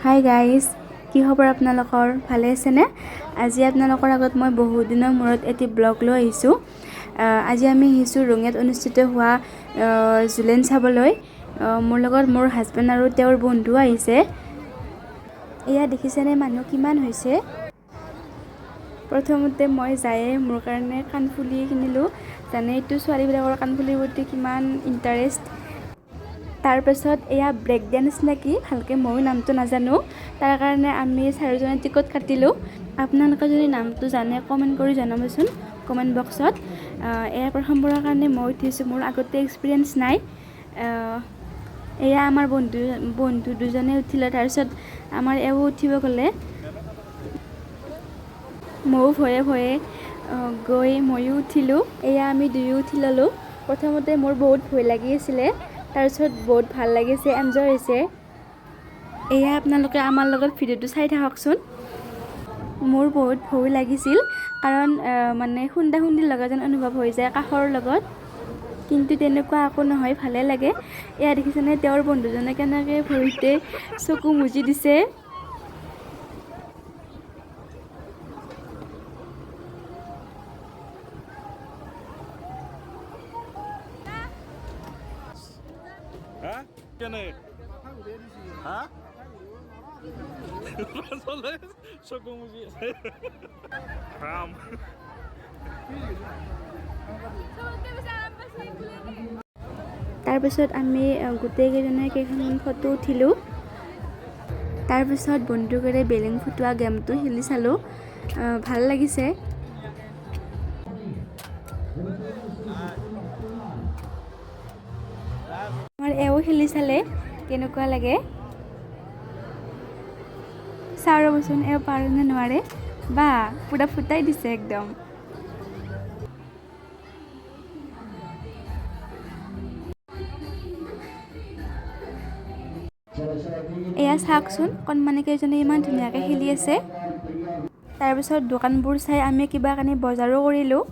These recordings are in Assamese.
হাই গাইজ, কি খবৰ আপোনালোকৰ? ভালে আছেনে? আজি আপোনালোকৰ আগত মই বহুত দিনৰ মূৰত এটি ব্লগ লৈ আহিছোঁ। আজি আমি আহিছোঁ ৰঙিয়াত অনুষ্ঠিত হোৱা জুলেন চাবলৈ। মোৰ লগত মোৰ হাজবেণ্ড আৰু তেওঁৰ বন্ধু আহিছে। এয়া দেখিছেনে মানুহ কিমান হৈছে? প্ৰথমতে মই যায়ে মোৰ কাৰণে কাণফুলি কিনিলোঁ। জানেইতো ছোৱালীবিলাকৰ কাণফুলিৰ প্ৰতি কিমান ইণ্টাৰেষ্ট। তাৰপাছত এয়া ব্ৰেক ডেন্স নেকি, ভালকৈ ময়ো নামটো নাজানো। তাৰ কাৰণে আমি চাৰিজনে টিকট কাটিলোঁ। আপোনালোকে যদি নামটো জানে কমেণ্ট কৰি জনাবচোন কমেণ্ট বক্সত। এয়া প্ৰথমবাৰৰ কাৰণে মই উঠিছোঁ, মোৰ আগতে এক্সপিৰিয়েঞ্চ নাই। এয়া আমাৰ বন্ধু দুজনে উঠিলে, তাৰপিছত আমাৰ এওঁ উঠিব গ'লে। ময়ো ভয়ে ভয়ে গৈ ময়ো উঠিলোঁ। এয়া আমি দুয়ো উঠি ল'লোঁ। প্ৰথমতে মোৰ বহুত ভয় লাগি আছিলে, তাৰপিছত বহুত ভাল লাগিছে, এনজয় হৈছে। এয়া আপোনালোকে আমাৰ লগত ভিডিঅ'টো চাই থাককচোন। মোৰ বহুত ভয় লাগিছিল, কাৰণ খুন্দা খুন্দিৰ লগা যেন অনুভৱ হৈ যায় কাষৰ লগত, কিন্তু তেনেকুৱা একো নহয়, ভালে লাগে। এয়া দেখিছেনে তেওঁৰ বন্ধুজনে কেনেকৈ ভৰিতে চকু মুজি দিছে। তাৰপিছত আমি গোটেইকেইজনে কেইখনমান ফটো উঠিলোঁ। তাৰপিছত বন্ধুকেৰে বেলুন ফুটোৱা গেমটো খেলি চালোঁ, ভাল লাগিছে। আমাৰ এওঁ খেলি চালে কেনেকুৱা লাগে। চাওঁ ৰ'বচোন এওঁ পাৰে নে নোৱাৰে। বা পুৰা ফুটাই দিছে একদম। এয়া চাওকচোন কণমানি কেইজনে ইমান ধুনীয়াকৈ খেলি আছে। তাৰপিছত দোকানবোৰ চাই আমি কিবা কানি বজাৰো কৰিলোঁ।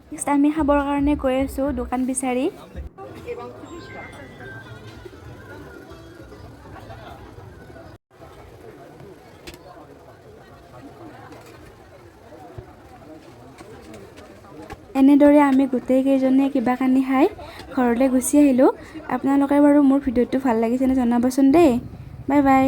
নেক্সট আমি খাবৰ কাৰণে গৈ আছোঁ দোকান বিচাৰি। এনেদৰে আমি গোটেইকেইজনে কিবা কানি খাই ঘৰলৈ গুচি আহিলোঁ। আপোনালোকে বাৰু মোৰ ভিডিঅ'টো ভাল লাগিছেনে জনাবচোন দেই। Bye bye.